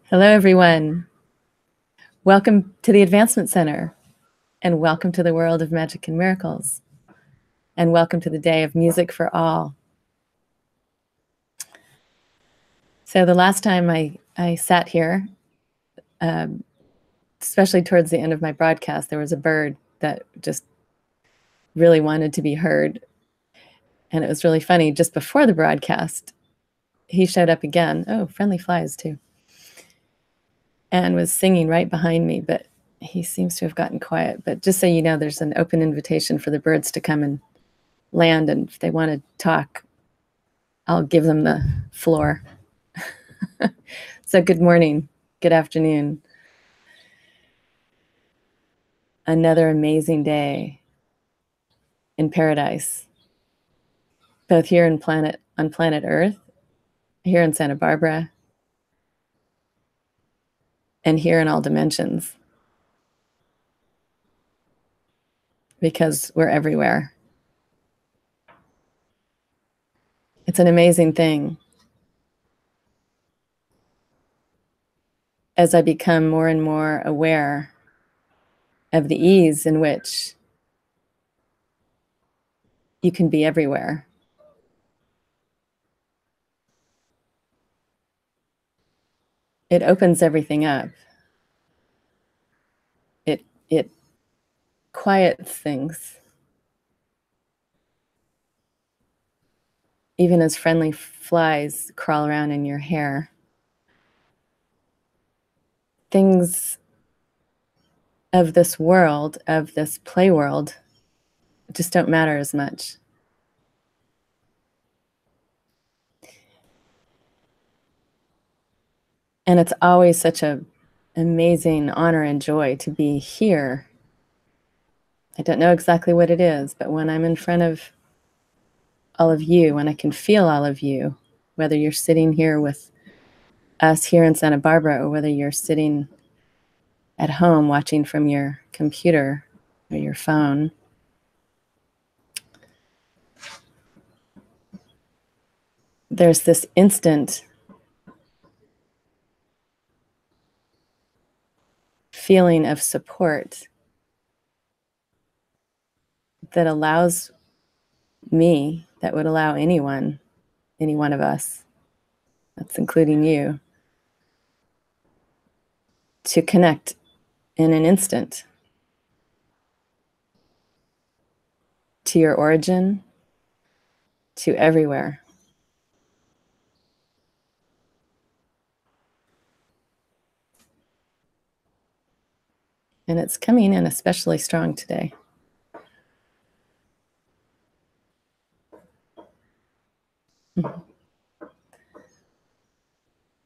Hello, everyone. Welcome to the Advancement Center, and welcome to the world of magic and miracles, and welcome to the day of music for all. So the last time I sat here, especially towards the end of my broadcast, there was a bird that just really wanted to be heard. And it was really funny. Just before the broadcast, he showed up again. Oh, friendly flies too. And was singing right behind me, but he seems to have gotten quiet. But just so you know, there's an open invitation for the birds to come and land, and if they want to talk, I'll give them the floor. So good morning, good afternoon. Another amazing day in paradise, both here on planet Earth, here in Santa Barbara, and here in all dimensions, because we're everywhere. It's an amazing thing. As I become more and more aware of the ease in which you can be everywhere. It opens everything up. It quiets things. Even as friendly flies crawl around in your hair. Things of this world, of this play world, just don't matter as much. And it's always such an amazing honor and joy to be here. I don't know exactly what it is, but when I'm in front of all of you, when I can feel all of you, whether you're sitting here with us here in Santa Barbara or whether you're sitting at home watching from your computer or your phone, there's this instant feeling of support that allows me, that would allow anyone, any one of us, that's including you, to connect in an instant to your origin, to everywhere. And it's coming in especially strong today.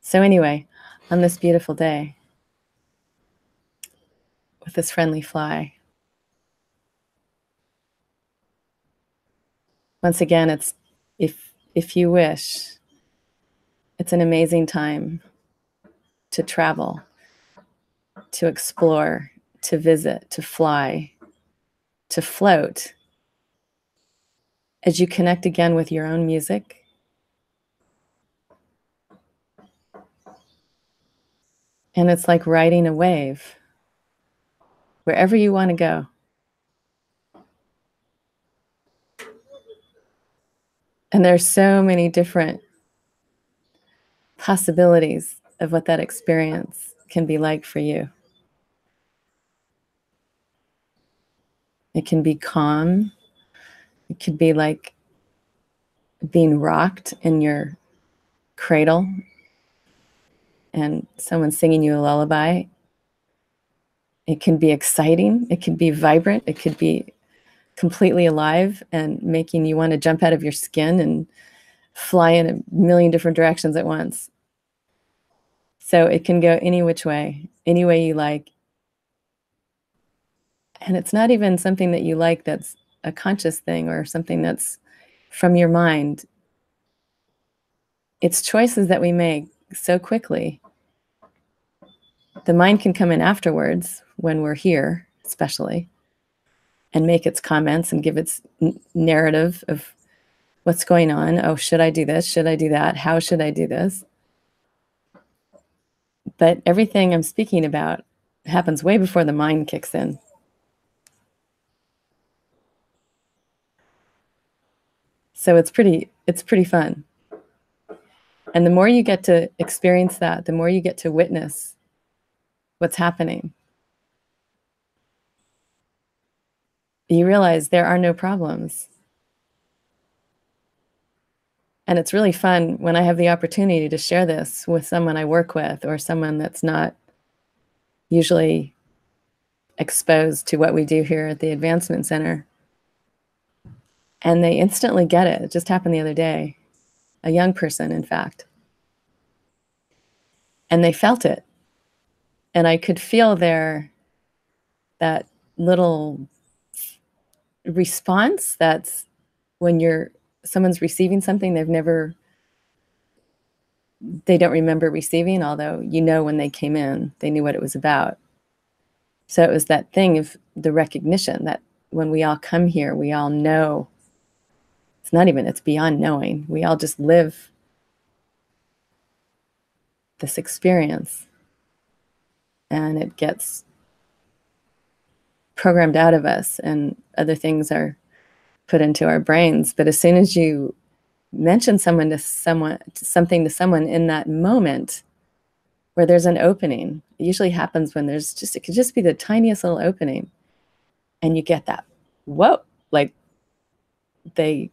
So anyway, on this beautiful day, with this friendly fly, once again, it's, if you wish, it's an amazing time to travel, to explore, to visit, to fly, to float, as you connect again with your own music. And it's like riding a wave, wherever you want to go. And there's so many different possibilities of what that experience can be like for you. It can be calm. It could be like being rocked in your cradle and someone singing you a lullaby. It can be exciting. It can be vibrant. It could be completely alive and making you want to jump out of your skin and fly in a million different directions at once. So it can go any which way, any way you like. And it's not even something that you like that's a conscious thing or something that's from your mind. It's choices that we make so quickly. The mind can come in afterwards when we're here, especially, and make its comments and give its narrative of what's going on. Oh, should I do this? Should I do that? How should I do this? But everything I'm speaking about happens way before the mind kicks in. So it's pretty fun. And the more you get to experience that, the more you get to witness what's happening. You realize there are no problems. And it's really fun when I have the opportunity to share this with someone I work with or someone that's not usually exposed to what we do here at the Advancement Center. And they instantly get it. It just happened the other day. A young person, in fact. And they felt it. And I could feel that little response that's when someone's receiving something they don't remember receiving, although when they came in, they knew what it was about. So it was that thing of the recognition that when we all come here, we all know. It's beyond knowing. We all just live this experience and it gets programmed out of us and other things are put into our brains. But as soon as you mention something to someone in that moment where there's an opening, it usually happens when it could just be the tiniest little opening. And you get that, whoa, like they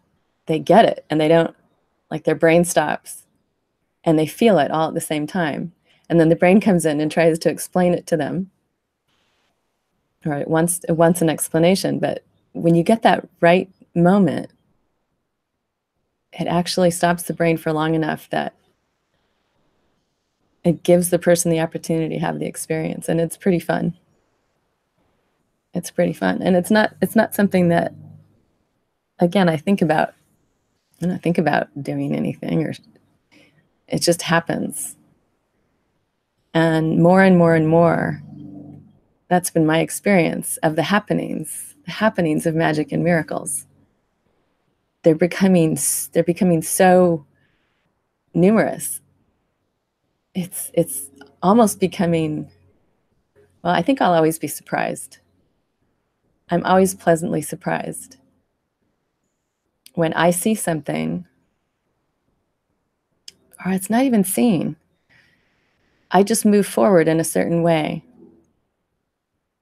get it and they don't, like their brain stops and they feel it all at the same time. And then the brain comes in and tries to explain it to them. All right, it wants an explanation, but when you get that right moment, it actually stops the brain for long enough that it gives the person the opportunity to have the experience. And it's pretty fun. It's pretty fun. And it's not something that, again, I don't think about doing anything, or it just happens. And more and more and more, that's been my experience of the happenings of magic and miracles. They're becoming so numerous. It's almost becoming, well, I think I'll always be surprised. I'm always pleasantly surprised when I see something, or it's not even seen. I just move forward in a certain way.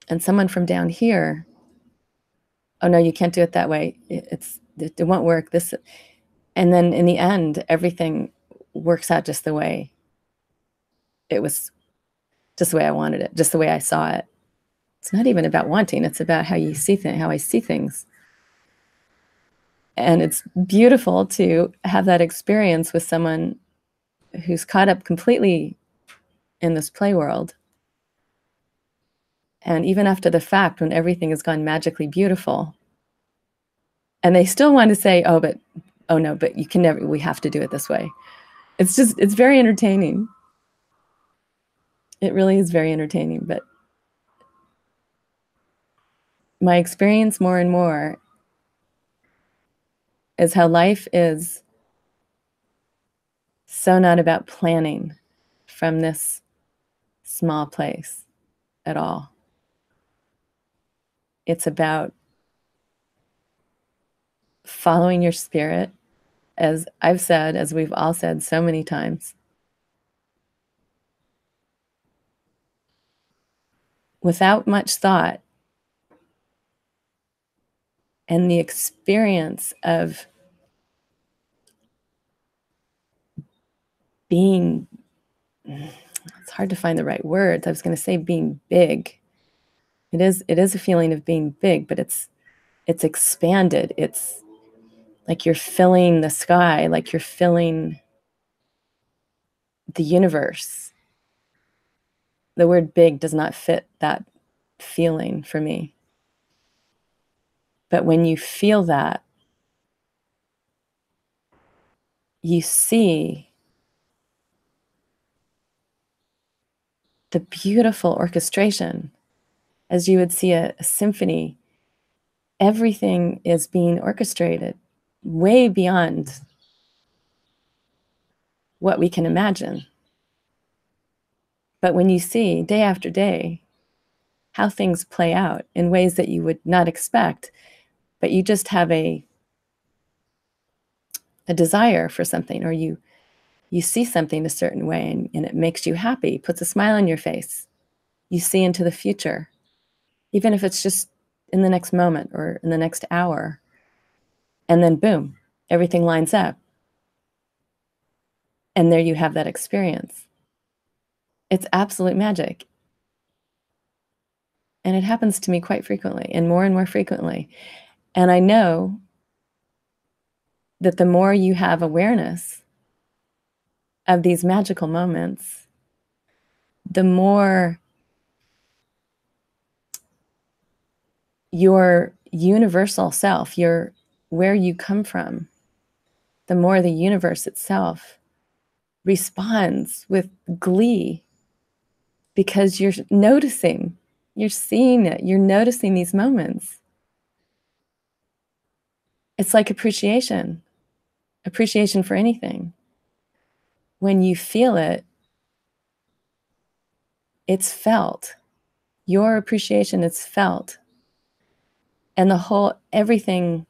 And someone from down here, oh no, you can't do it that way. It won't work. And then in the end, everything works out just the way it was, just the way I wanted it, just the way I saw it. It's not even about wanting. It's about how I see things. And it's beautiful to have that experience with someone who's caught up completely in this play world. And even after the fact, when everything has gone magically beautiful, and they still want to say, oh no, but you can never, we have to do it this way. It's very entertaining. It really is very entertaining. But my experience more and more is how life is so not about planning from this small place at all. It's about following your spirit, as I've said, as we've all said so many times, without much thought, and the experience of being, it's hard to find the right words. I was going to say being big. It is a feeling of being big, but it's expanded. It's like you're filling the sky, like you're filling the universe. The word big does not fit that feeling for me. But when you feel that, you see the beautiful orchestration, as you would see a symphony. Everything is being orchestrated way beyond what we can imagine. But when you see day after day how things play out in ways that you would not expect, but you just have a desire for something, or you see something a certain way and it makes you happy, puts a smile on your face. You see into the future, even if it's just in the next moment or in the next hour. And then boom, everything lines up. And there you have that experience. It's absolute magic. And it happens to me quite frequently and more frequently. And I know that the more you have awareness of these magical moments, the more your universal self, your where you come from, the more the universe itself responds with glee, because you're noticing, you're seeing it, you're noticing these moments. It's like appreciation for anything. When you feel it, it's felt. Your appreciation is felt. And the whole, everything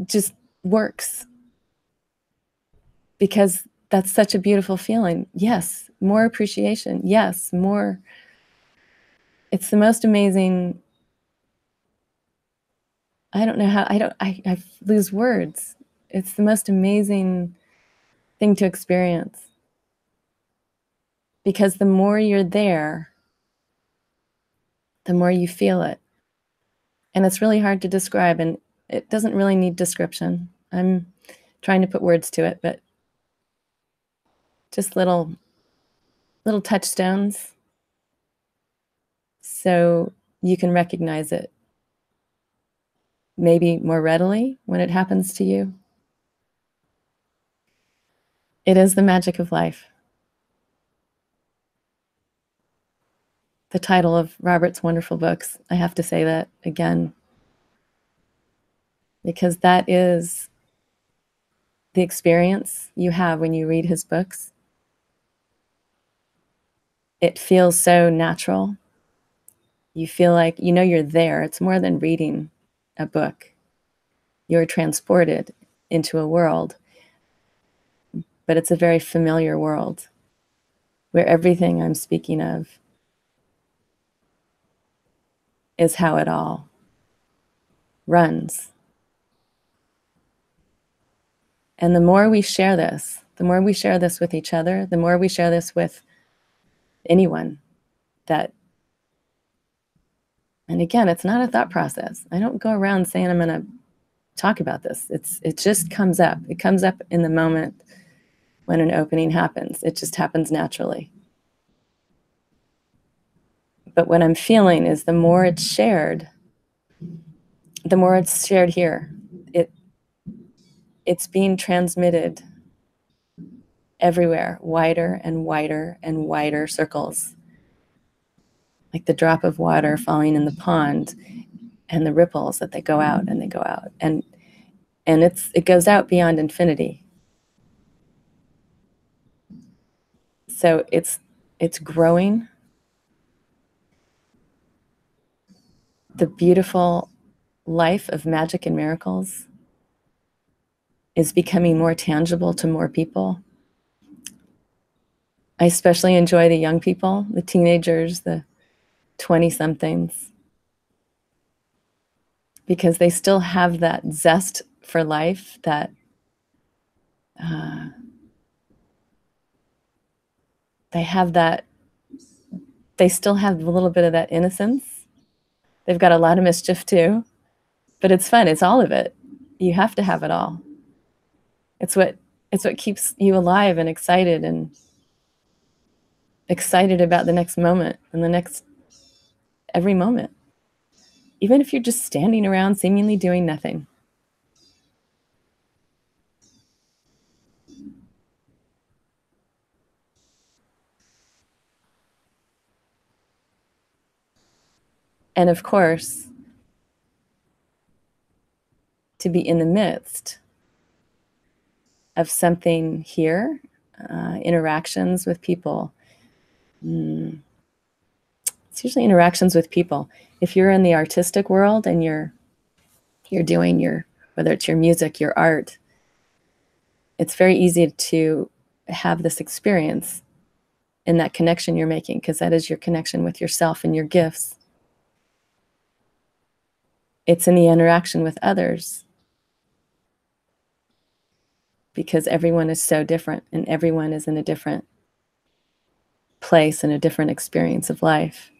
just works, because that's such a beautiful feeling. Yes, more appreciation. Yes, more. It's the most amazing. I don't know how, I lose words. It's the most amazing thing to experience, because the more you're there, the more you feel it. And it's really hard to describe, and it doesn't really need description. I'm trying to put words to it, but just little touchstones so you can recognize it maybe more readily when it happens to you. It is the magic of life. The title of Robert's wonderful books. I have to say that again, because that is the experience you have when you read his books. It feels so natural. You feel like, you know, you're there. It's more than reading a book. You're transported into a world, but it's a very familiar world where everything I'm speaking of is how it all runs. And the more we share this, the more we share this with each other, the more we share this with anyone that, and again, it's not a thought process. I don't go around saying I'm going to talk about this. It just comes up. It comes up in the moment when an opening happens. It just happens naturally. But what I'm feeling is the more it's shared here. It's being transmitted everywhere, wider and wider and wider circles, like the drop of water falling in the pond and the ripples that they go out and they go out. And it goes out beyond infinity. So it's growing. The beautiful life of magic and miracles is becoming more tangible to more people. I especially enjoy the young people, the teenagers, the 20-somethings, because they still have that zest for life, that they still have a little bit of that innocence. They've got a lot of mischief too, but it's fun. It's all of it. You have to have it all. It's what keeps you alive and excited about the next moment and the next every moment. Even if you're just standing around seemingly doing nothing. And of course, to be in the midst of something here, interactions with people. It's usually interactions with people. If you're in the artistic world and you're doing your, whether it's your music, your art, it's very easy to have this experience in that connection you're making, because that is your connection with yourself and your gifts. It's in the interaction with others, because everyone is so different and everyone is in a different place and a different experience of life.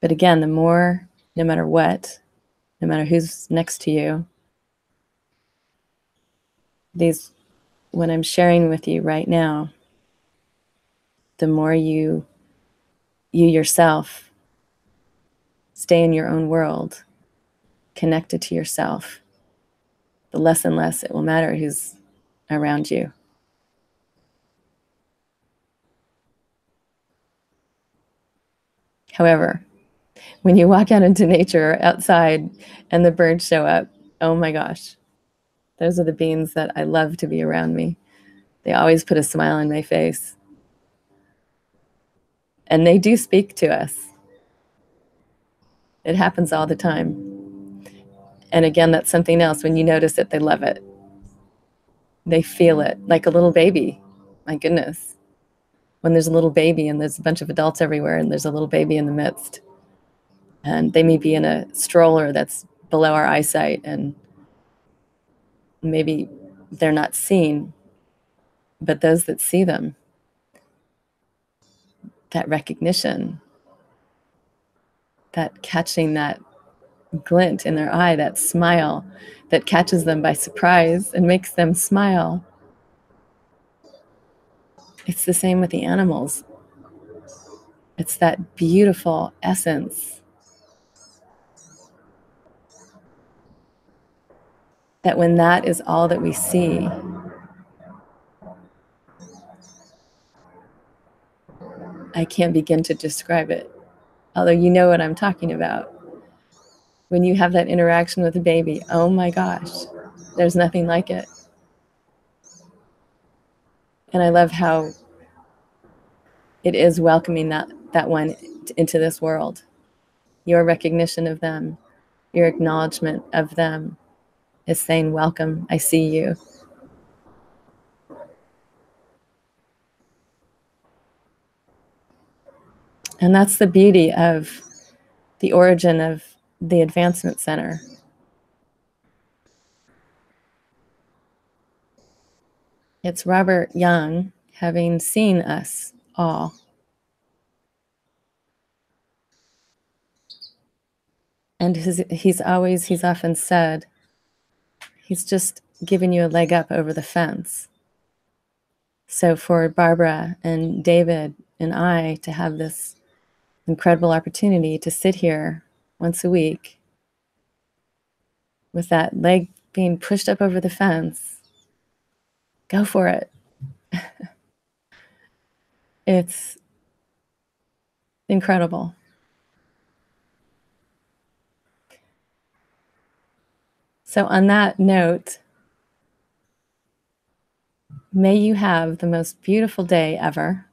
But again, the more, no matter what, no matter who's next to you, these, what I'm sharing with you right now, the more you yourself stay in your own world, connected to yourself, the less and less it will matter who's around you. However, when you walk out into nature or outside and the birds show up, oh my gosh, those are the beings that I love to be around me. They always put a smile on my face. And they do speak to us. It happens all the time. And again, that's something else. When you notice it, they love it. They feel it like a little baby. My goodness. When there's a little baby and there's a bunch of adults everywhere and there's a little baby in the midst, and they may be in a stroller that's below our eyesight, and maybe they're not seen, but those that see them, that recognition, that catching that glint in their eye, that smile that catches them by surprise and makes them smile. It's the same with the animals. It's that beautiful essence that when that is all that we see, I can't begin to describe it, although you know what I'm talking about. When you have that interaction with a baby, oh my gosh, there's nothing like it. And I love how it is welcoming that one into this world. Your recognition of them, your acknowledgement of them is saying, welcome, I see you. And that's the beauty of the origin of the Advancement Center. It's Robert Young having seen us all. And he's often said, he's just giving you a leg up over the fence. So for Barbara and David and I to have this incredible opportunity to sit here once a week with that leg being pushed up over the fence, go for it. It's incredible. So on that note, may you have the most beautiful day ever.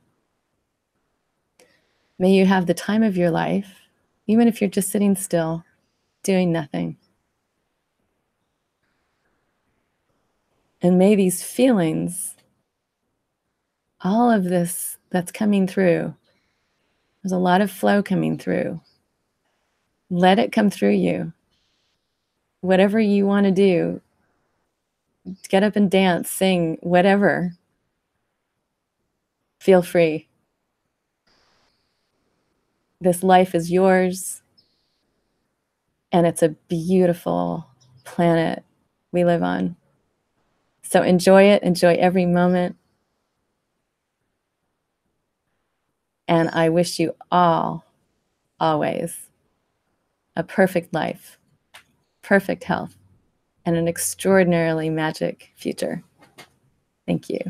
May you have the time of your life, even if you're just sitting still, doing nothing. And may these feelings, all of this that's coming through, there's a lot of flow coming through. Let it come through you. Whatever you want to do, get up and dance, sing, whatever. Feel free. This life is yours, and it's a beautiful planet we live on. So enjoy it, enjoy every moment. And I wish you all, always, a perfect life, perfect health, and an extraordinarily magic future. Thank you.